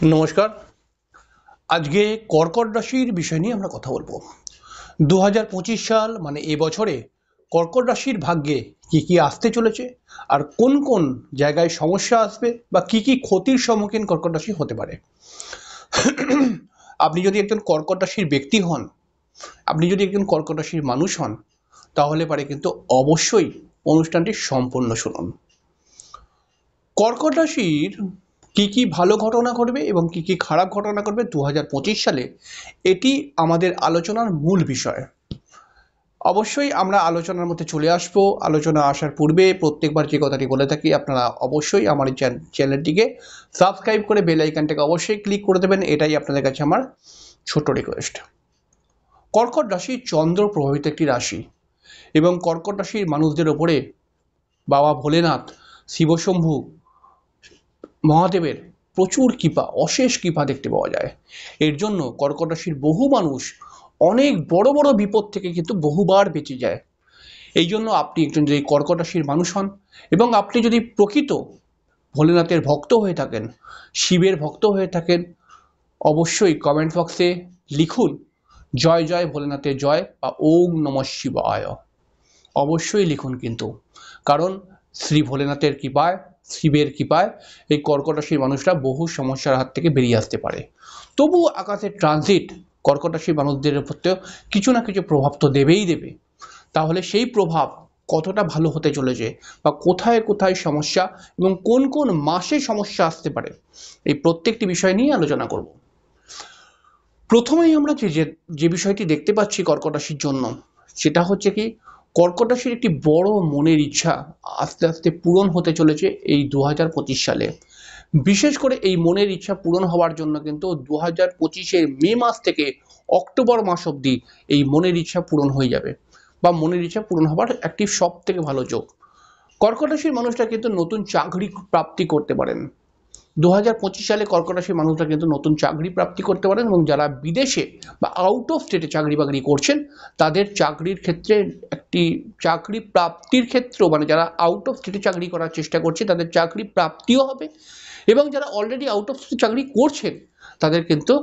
নমস্কার। আজকে কর্কট রাশির বিষয় নিয়ে আমরা কথা বলবো। 2025 সাল মানে এবছরে কর্কট রাশির ভাগ্যে কি কি আসতে চলেছে, আর কোন কোন জায়গায় সমস্যা আসবে বা কি কি ক্ষতির সম্মুখীন কর্কট রাশি হতে পারে। আপনি যদি একজন কর্কট রাশির ব্যক্তি হন, আপনি যদি একজন কর্কট রাশির মানুষ হন, তাহলে পারে কিন্তু অবশ্যই অনুষ্ঠানটি সম্পূর্ণ শুনুন। কর্কট রাশির কি কি ভালো ঘটনা ঘটবে এবং কি কি খারাপ ঘটনা ঘটবে 2025 সালে, এটি আমাদের আলোচনার মূল বিষয়। অবশ্যই আমরা আলোচনার মধ্যে চলে আসব। আলোচনা আসার পূর্বে প্রত্যেকবার যে কথাটি বলে থাকি, আপনারা অবশ্যই আমার এই চ্যানেলটিকে সাবস্ক্রাইব করে বেল আইকনটাকে অবশ্যই ক্লিক করে দেবেন, এটাই আপনাদের কাছে আমার ছোট্ট রিকোয়েস্ট। কর্কট রাশি চন্দ্র প্রভাবিত একটি রাশি এবং কর্কট রাশির মানুষদের ওপরে বাবা ভোলেনাথ, শিবশম্ভু মহাদেবের প্রচুর কৃপা, অশেষ কৃপা দেখতে পাওয়া যায়। এর জন্য কর্কট রাশির বহু মানুষ অনেক বড় বড় বিপদ থেকে কিন্তু বহুবার বেঁচে যায়। এই জন্য আপনি একজন যদি কর্কট রাশির মানুষ হন এবং আপনি যদি প্রকৃত ভোলেনাথের ভক্ত হয়ে থাকেন, শিবের ভক্ত হয়ে থাকেন, অবশ্যই কমেন্ট বক্সে লিখুন জয় জয় ভোলেনাথের জয় বা ওম নমঃ শিবায়। অবশ্যই লিখুন কিন্তু, কারণ শ্রী ভোলেনাথের কৃপায়, শিবের কৃপায় এই কর্কট রাশির মানুষরা বহু সমস্যার হাত থেকে বেরিয়ে আসতে পারে। তবু আকাশের ট্রানজিট কর্কট রাশির মানুষদের প্রত্যেও কিছু না কিছু প্রভাব তো দেবেই দেবে। তাহলে সেই প্রভাব কতটা ভালো হতে চলেছে বা কোথায় কোথায় সমস্যা এবং কোন কোন মাসে সমস্যা আসতে পারে, এই প্রত্যেকটি বিষয় নিয়ে আলোচনা করব। প্রথমেই আমরা যে বিষয়টি দেখতে পাচ্ছি কর্কট রাশির জন্য, সেটা হচ্ছে কি, কর্কট রাশির একটি বড় মনের ইচ্ছা আস্তে আস্তে পূরণ হতে চলেছে এই 2025 সালে। বিশেষ করে এই মনের ইচ্ছা পূরণ হওয়ার জন্য কিন্তু 2025-এর মে মাস থেকে অক্টোবর মাস অবধি এই মনের ইচ্ছা পূরণ হয়ে যাবে বা মনের ইচ্ছা পূরণ হওয়ার একটি সব থেকে ভালো যোগ। কর্কট রাশির মানুষরা কিন্তু নতুন চাকরি প্রাপ্তি করতে পারেন। 2025 সালে কর্কট রাশির মানুষরা কিন্তু নতুন চাকরি প্রাপ্তি করতে পারেন এবং যারা বিদেশে বা আউট অফ স্টেটে চাকরি বাকরি করছেন, তাদের চাকরির ক্ষেত্রে একটি চাকরি প্রাপ্তির ক্ষেত্র, মানে যারা আউট অফ স্টেটে চাকরি করার চেষ্টা করছে তাদের চাকরি প্রাপ্তিও হবে, এবং যারা অলরেডি আউট অফ স্টেটে চাকরি করছেন তাদের কিন্তু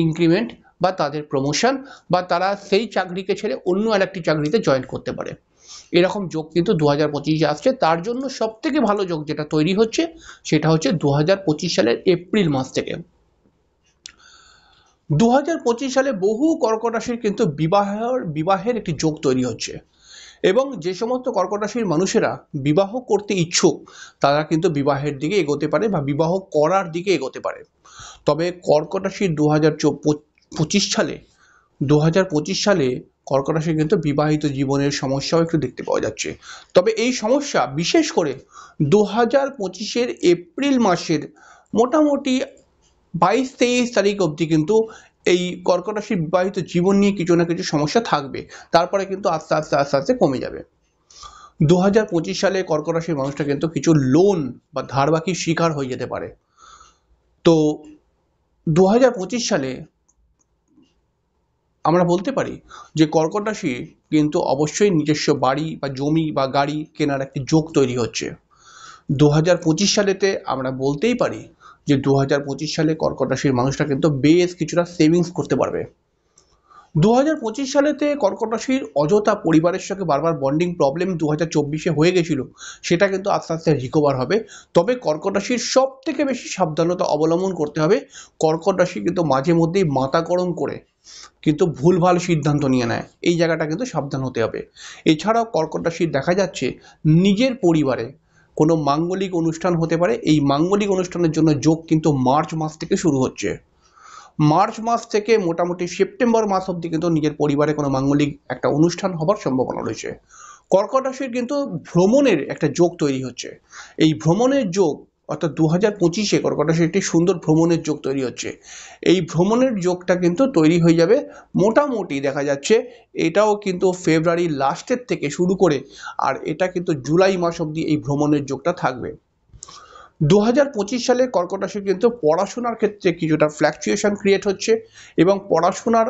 ইনক্রিমেন্ট বা তাদের প্রমোশন বা তারা সেই চাকরিকে ছেড়ে অন্য আরেকটি চাকরিতে জয়েন করতে পারে। এরকম যোগ কিন্তু 2025-এ আসছে। তার জন্য সব থেকে ভালো যোগ যেটা তৈরি হচ্ছে সেটা হচ্ছে 2025 সালের এপ্রিল মাস থেকে। 2025 সালে বহু কর্কট রাশির কিন্তু বিবাহের একটি যোগ তৈরি হচ্ছে, এবং যে সমস্ত কর্কট রাশির মানুষেরা বিবাহ করতে ইচ্ছুক তারা কিন্তু বিবাহের দিকে এগোতে পারে বা বিবাহ করার দিকে এগোতে পারে। তবে কর্কট রাশির 2025 সালে কর্কট রাশির কিন্তু বিবাহিত জীবনের সমস্যাও একটু দেখতে পাওয়া যাচ্ছে। তবে এই সমস্যা বিশেষ করে 2025-এর এপ্রিল মাসের মোটামুটি 22-23 তারিখ অবধি কিন্তু এই কর্কট রাশির বিবাহিত জীবন নিয়ে কিছু না কিছু সমস্যা থাকবে, তারপরে কিন্তু আস্তে আস্তে আস্তে আস্তে কমে যাবে। 2025 সালে কর্কট রাশির মানুষটা কিন্তু কিছু লোন বা ধার বাকির শিকার হয়ে যেতে পারে। তো 2025 সালে আমরা বলতে পারি যে কর্কট রাশি কিন্তু অবশ্যই নিজস্ব বাড়ি বা জমি বা গাড়ি কেনার একটি যোগ তৈরি হচ্ছে। 2025 সালেতে আমরা বলতেই পারি যে 2025 সালে কর্কট রাশির মানুষরা কিন্তু বেশ কিছুটা সেভিংস করতে পারবে। 2025 সালেতে কর্কট রাশির অযথা পরিবারের সঙ্গে বারবার বন্ডিং প্রবলেম 2024-এ হয়ে গেছিল, সেটা কিন্তু আস্তে আস্তে রিকভার হবে। তবে কর্কট রাশির সব থেকে বেশি সাবধানতা অবলম্বন করতে হবে। কর্কট রাশি কিন্তু মাঝে মধ্যেই মাথা গরম করে কিন্তু ভুলভাল সিদ্ধান্ত নিয়ে নেয়, এই জায়গাটা কিন্তু সাবধান হতে হবে। এছাড়াও কর্কট রাশির দেখা যাচ্ছে নিজের পরিবারে কোনো মাঙ্গলিক অনুষ্ঠান হতে পারে। এই মাঙ্গলিক অনুষ্ঠানের জন্য যোগ কিন্তু মার্চ মাস থেকে শুরু হচ্ছে। মার্চ মাস থেকে মোটামুটি সেপ্টেম্বর মাস অবধি কিন্তু নিজের পরিবারে কোনো মাঙ্গলিক একটা অনুষ্ঠান হবার সম্ভাবনা রয়েছে। কর্কট রাশির কিন্তু ভ্রমণের একটা যোগ তৈরি হচ্ছে। এই ভ্রমণের যোগ অর্থাৎ 2025-এ কর্কট রাশির একটি সুন্দর ভ্রমণের যোগ তৈরি হচ্ছে। এই ভ্রমণের যোগটা কিন্তু তৈরি হয়ে যাবে মোটামুটি দেখা যাচ্ছে, এটাও কিন্তু ফেব্রুয়ারি লাস্টের থেকে শুরু করে আর এটা কিন্তু জুলাই মাস অবধি এই ভ্রমণের যোগটা থাকবে। 2025 সালে কর্কট রাশি কিন্তু পড়াশোনার ক্ষেত্রে কিছুটা ফ্ল্যাকচুয়েশন ক্রিয়েট হচ্ছে, এবং পড়াশোনার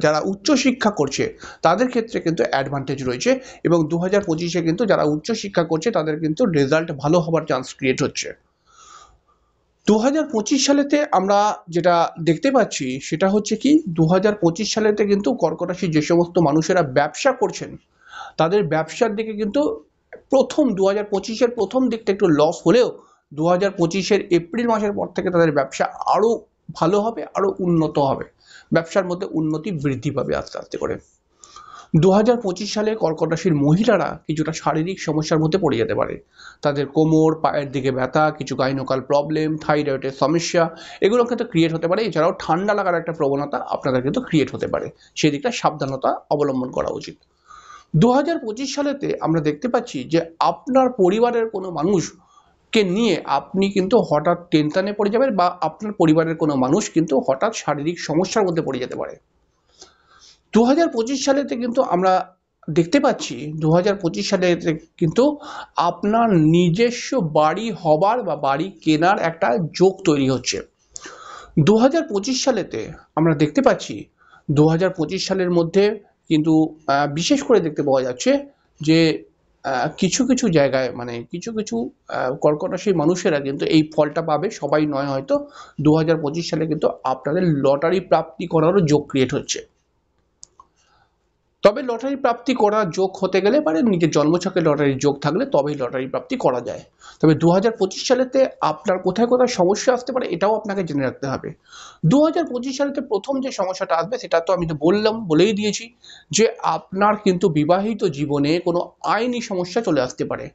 যারা উচ্চশিক্ষা করছে তাদের ক্ষেত্রে কিন্তু অ্যাডভান্টেজ রয়েছে, এবং 2025-এ কিন্তু যারা উচ্চশিক্ষা করছে তাদের কিন্তু রেজাল্ট ভালো হবার চান্স ক্রিয়েট হচ্ছে। 2025 সালেতে আমরা যেটা দেখতে পাচ্ছি সেটা হচ্ছে কি 2025 সালেতে কিন্তু কর্কট রাশির যে সমস্ত মানুষেরা ব্যবসা করছেন তাদের ব্যবসার দিকে কিন্তু প্রথম 2025-এর প্রথম দিকটা একটু লস হলেও 2025-এর এপ্রিল মাসের পর থেকে তাদের ব্যবসা আরও ভালো হবে, আরও উন্নত হবে, ব্যবসার মধ্যে উন্নতি বৃদ্ধি পাবে আস্তে আস্তে করে। 2025 সালে কর্কট রাশির মহিলারা কিছুটা শারীরিক সমস্যার মধ্যে পড়ে যেতে পারে। তাদের কোমর, পায়ের দিকে ব্যথা, কিছু গাইনোকাল প্রবলেম, থাইরয়েডের সমস্যা এগুলো কিন্তু ক্রিয়েট হতে পারে। এছাড়াও ঠান্ডা লাগার একটা প্রবণতা আপনাদের কিন্তু ক্রিয়েট হতে পারে, সেদিকটা সাবধানতা অবলম্বন করা উচিত। 2025 সালেতে আমরা দেখতে পাচ্ছি যে আপনার পরিবারের কোনো মানুষকে নিয়ে আপনি কিন্তু হঠাৎ টেনশনে পড়ে যাবেন বা আপনার পরিবারের কোনো মানুষ কিন্তু হঠাৎ শারীরিক সমস্যার মধ্যে পড়ে যেতে পারে। 2025 সালেতে কিন্তু আমরা দেখতে পাচ্ছি 2025 সালেতে কিন্তু আপনার নিজস্ব বাড়ি হবার বা বাড়ি কেনার একটা যোগ তৈরি হচ্ছে। 2025 সালেতে আমরা দেখতে পাচ্ছি 2025 সালের মধ্যে কিন্তু বিশেষ করে দেখতে পাওয়া যাচ্ছে যে কিছু কিছু জায়গায় মানে কিছু কিছু কর্কট রাশির মানুষেরা কিন্তু এই ফলটা পাবে, সবাই নয় হয়তো। 2025 সালে কিন্তু আপনাদের লটারি প্রাপ্তি করারও যোগ ক্রিয়েট হচ্ছে। তবে লটারি প্রাপ্তি করার যোগ হতে গেলে মানে নিজের জন্মছকে লটারির যোগ থাকলে তবেই লটারি প্রাপ্তি করা যায়। তবে 2025 সালেতে আপনার কোথায় কোথায় সমস্যা আসতে পারে এটাও আপনাকে জেনে রাখতে হবে। 2025 সালেতে প্রথম যে সমস্যাটা আসবে সেটা তো আমি তো বলেই দিয়েছি যে আপনার কিন্তু বিবাহিত জীবনে কোনো আইনি সমস্যা চলে আসতে পারে।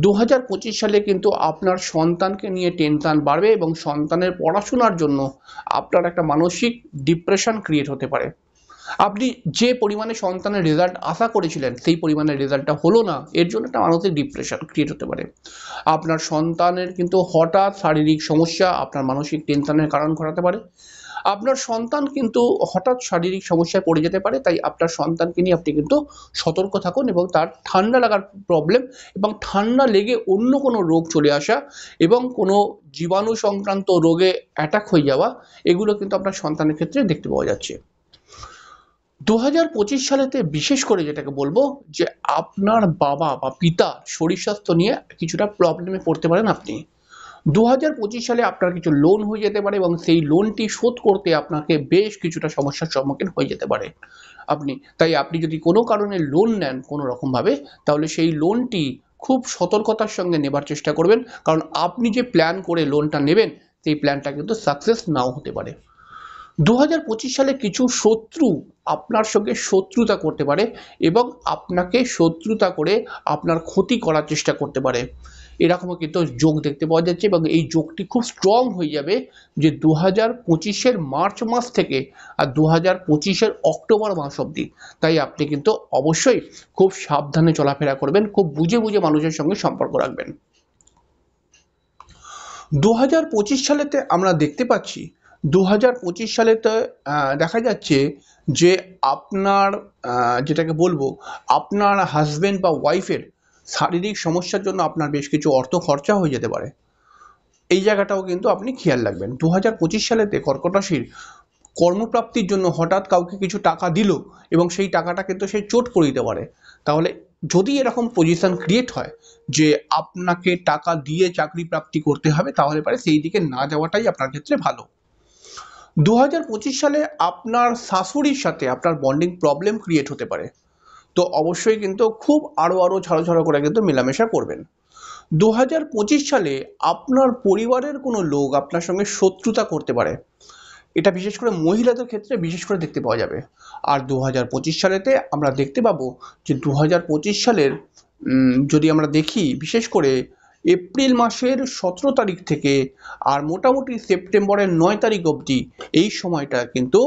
2025 সালে কিন্তু আপনার সন্তানকে নিয়ে টেনশন বাড়বে এবং সন্তানের পড়াশোনার জন্য আপনার একটা মানসিক ডিপ্রেশন ক্রিয়েট হতে পারে। আপনি যে পরিমাণে সন্তানের রেজাল্ট আশা করেছিলেন সেই পরিমাণে রেজাল্টটা হলো না, এর জন্য একটা মানসিক ডিপ্রেশন ক্রিয়েট হতে পারে। আপনার সন্তানের কিন্তু হঠাৎ শারীরিক সমস্যা আপনার মানসিক টেনশনের কারণ ঘটাতে পারে। আপনার সন্তান কিন্তু হঠাৎ শারীরিক সমস্যায় পড়ে যেতে পারে, তাই আপনার সন্তানকে নিয়ে আপনি কিন্তু সতর্ক থাকুন এবং তার ঠান্ডা লাগার প্রবলেম এবং ঠান্ডা লেগে অন্য কোনো রোগ চলে আসা এবং কোনো জীবাণু সংক্রান্ত রোগে অ্যাটাক হয়ে যাওয়া এগুলো কিন্তু আপনার সন্তানের ক্ষেত্রে দেখতে পাওয়া যাচ্ছে। 2025 সালেতে বিশেষ করে যেটাকে বলবো যে আপনার বাবা বা পিতা শরীর স্বাস্থ্য নিয়ে কিছুটা প্রবলেমে পড়তে পারেন আপনি। 2025 সালে আপনার কিছু লোন হয়ে যেতে পারে এবং সেই লোনটি শোধ করতে আপনাকে বেশ কিছুটা সমস্যার সম্মুখীন হয়ে যেতে পারে তাই আপনি যদি কোনো কারণে লোন নেন কোনো রকমভাবে তাহলে সেই লোনটি খুব সতর্কতার সঙ্গে নেবার চেষ্টা করবেন, কারণ আপনি যে প্ল্যান করে লোনটা নেবেন সেই প্ল্যানটা কিন্তু সাকসেস নাও হতে পারে। 2025 সালে কিছু শত্রু আপনার সঙ্গে শত্রুতা করতে পারে এবং আপনাকে শত্রুতা করে আপনার ক্ষতি করার চেষ্টা করতে পারে, এরকমও কিন্তু যোগ দেখতে পাওয়া যাচ্ছে এবং এই যোগটি খুব স্ট্রং হয়ে যাবে যে 2025-এর মার্চ মাস থেকে আর 2025-এর অক্টোবর মাস অবধি। তাই আপনি কিন্তু অবশ্যই খুব সাবধানে চলাফেরা করবেন, খুব বুঝে বুঝে মানুষের সঙ্গে সম্পর্ক রাখবেন। 2025 সালেতে আমরা দেখতে পাচ্ছি 2025 সালেতে দেখা যাচ্ছে যে আপনার যেটাকে বলবো আপনার হাজবেন্ড বা ওয়াইফের শারীরিক সমস্যার জন্য আপনার বেশ কিছু অর্থ খরচা হয়ে যেতে পারে, এই জায়গাটাও কিন্তু আপনি খেয়াল রাখবেন। 2025 সালেতে কর্কট রাশির কর্মপ্রাপ্তির জন্য হঠাৎ কাউকে কিছু টাকা দিল এবং সেই টাকাটা কিন্তু সে চোট করে দিতে পারে। তাহলে যদি এরকম পজিশন ক্রিয়েট হয় যে আপনাকে টাকা দিয়ে চাকরি প্রাপ্তি করতে হবে তাহলে পারে সেই দিকে না যাওয়াটাই আপনার ক্ষেত্রে ভালো। 2025 সালে আপনার শাশুড়ির সাথে আপনার বন্ডিং প্রবলেম ক্রিয়েট হতে পারে, তো অবশ্যই কিন্তু খুব আরও ছাড়ো করে কিন্তু মেলামেশা করবেন। 2025 সালে আপনার পরিবারের কোনো লোক আপনার সঙ্গে শত্রুতা করতে পারে, এটা বিশেষ করে মহিলাদের ক্ষেত্রে বিশেষ করে দেখতে পাওয়া যাবে। আর 2025 সালেতে আমরা দেখতে পাবো যে 2025 সালের যদি আমরা দেখি বিশেষ করে এপ্রিল মাসের 17 তারিখ থেকে আর মোটামুটি সেপ্টেম্বরের 9 তারিখ অবধি এই সময়টা কিন্তু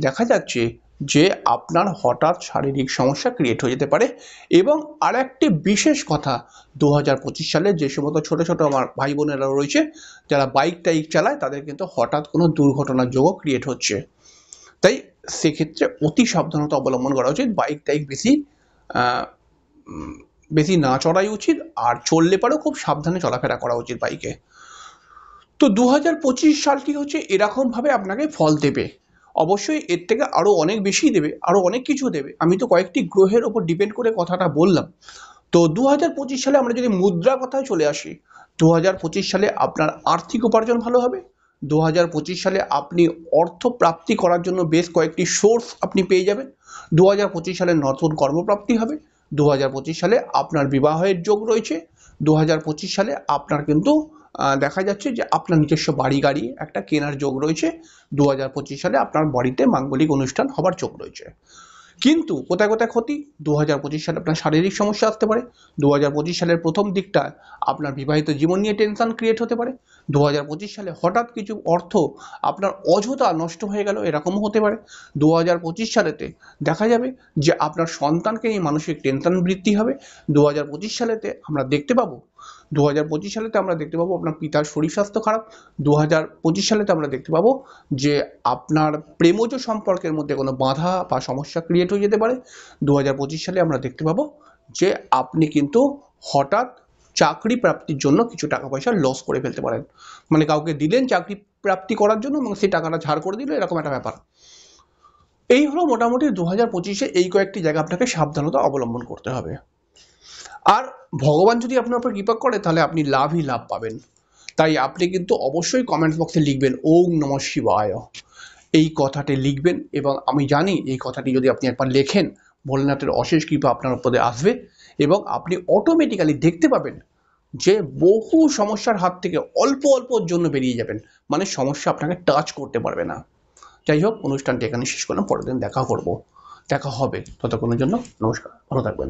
দেখা যাচ্ছে যে আপনার হঠাৎ শারীরিক সমস্যা ক্রিয়েট হয়ে যেতে পারে। এবং আর একটি বিশেষ কথা 2025 সালে যে সমস্ত ছোট ছোট আমার ভাই বোনেরা রয়েছে যারা বাইক টাইক চালায় তাদের কিন্তু হঠাৎ কোনো দুর্ঘটনার যোগও ক্রিয়েট হচ্ছে, তাই সেক্ষেত্রে অতি সাবধানতা অবলম্বন করা উচিত। বাইক টাইক বেশি না চড়াই উচিত, আর চললে পারেও খুব সাবধানে চলাফেরা করা উচিত বাইকে। তো 2025 সালটি হচ্ছে এরকমভাবে আপনাকে ফল দেবে, অবশ্যই এর থেকে আরও অনেক বেশি দেবে, আরও অনেক কিছু দেবে। আমি তো কয়েকটি গ্রহের ওপর ডিপেন্ড করে কথাটা বললাম। তো 2025 সালে আমরা যদি মুদ্রা কথায় চলে আসি 2025 সালে আপনার আর্থিক উপার্জন ভালো হবে। 2025 সালে আপনি অর্থ প্রাপ্তি করার জন্য বেশ কয়েকটি সোর্স আপনি পেয়ে যাবেন। 2025 সালে নতুন কর্মপ্রাপ্তি হবে। 2025 সালে আপনার বিবাহের যোগ রয়েছে। 2025 সালে আপনার কিন্তু দেখা যাচ্ছে যে আপনার নিজস্ব বাড়ি গাড়ি একটা কেনার যোগ রয়েছে। 2025 সালে আপনার বাড়িতে মাঙ্গলিক অনুষ্ঠান হবার যোগ রয়েছে। কিন্তু কোথায় কোথায় ক্ষতি? 2025 সালে আপনার শারীরিক সমস্যা আসতে পারে। 2025 সালের প্রথম দিকটা আপনার বিবাহিত জীবন নিয়ে টেনশন ক্রিয়েট হতে পারে। 2025 সালে হঠাৎ কিছু অর্থ আপনার অযথা নষ্ট হয়ে গেল, এরকমও হতে পারে। 2025 সালেতে দেখা যাবে যে আপনার সন্তানকে নিয়ে মানসিক টেনশন বৃদ্ধি হবে। 2025 সালেতে আমরা দেখতে পাবো 2025 সালেতে আমরা দেখতে পাবো আপনার পিতার শরীর স্বাস্থ্য খারাপ। 2025 সালেতে আমরা দেখতে পাবো যে আপনার প্রেমজ সম্পর্কের মধ্যে কোনো বাধা বা সমস্যা ক্রিয়েট হয়ে যেতে পারে। 2025 সালে আমরা দেখতে পাবো যে আপনি কিন্তু হঠাৎ চাকরি প্রাপ্তির জন্য কিছু টাকা পয়সা লস করে ফেলতে পারেন। মানে কাউকে দিলেন চাকরি প্রাপ্তি করার জন্য এবং সেই টাকাটা ঝাড় করে দিল, এরকম একটা ব্যাপার। এই হলো মোটামুটি 2025-এ এই কয়েকটি জায়গা আপনাকে সাবধানতা অবলম্বন করতে হবে। আর ভগবান যদি আপনার উপর কৃপা করে তাহলে আপনি লাভই লাভ পাবেন। তাই আপনি কিন্তু অবশ্যই কমেন্টস বক্সে লিখবেন ওম নমঃ শিবায়, এই কথাটি লিখবেন। এবং আমি জানি এই কথাটি যদি আপনি একবার লেখেন, ভোলেনাথের অশেষ কৃপা আপনার উপরে আসবে এবং আপনি অটোমেটিক্যালি দেখতে পাবেন যে বহু সমস্যার হাত থেকে অল্প অল্পর জন্য বেরিয়ে যাবেন। মানে সমস্যা আপনাকে টাচ করতে পারবে না। যাই হোক, অনুষ্ঠানটি এখানে শেষ করলাম। পরের দিন দেখা হবে। ততক্ষণের জন্য নমস্কার, ভালো থাকবেন।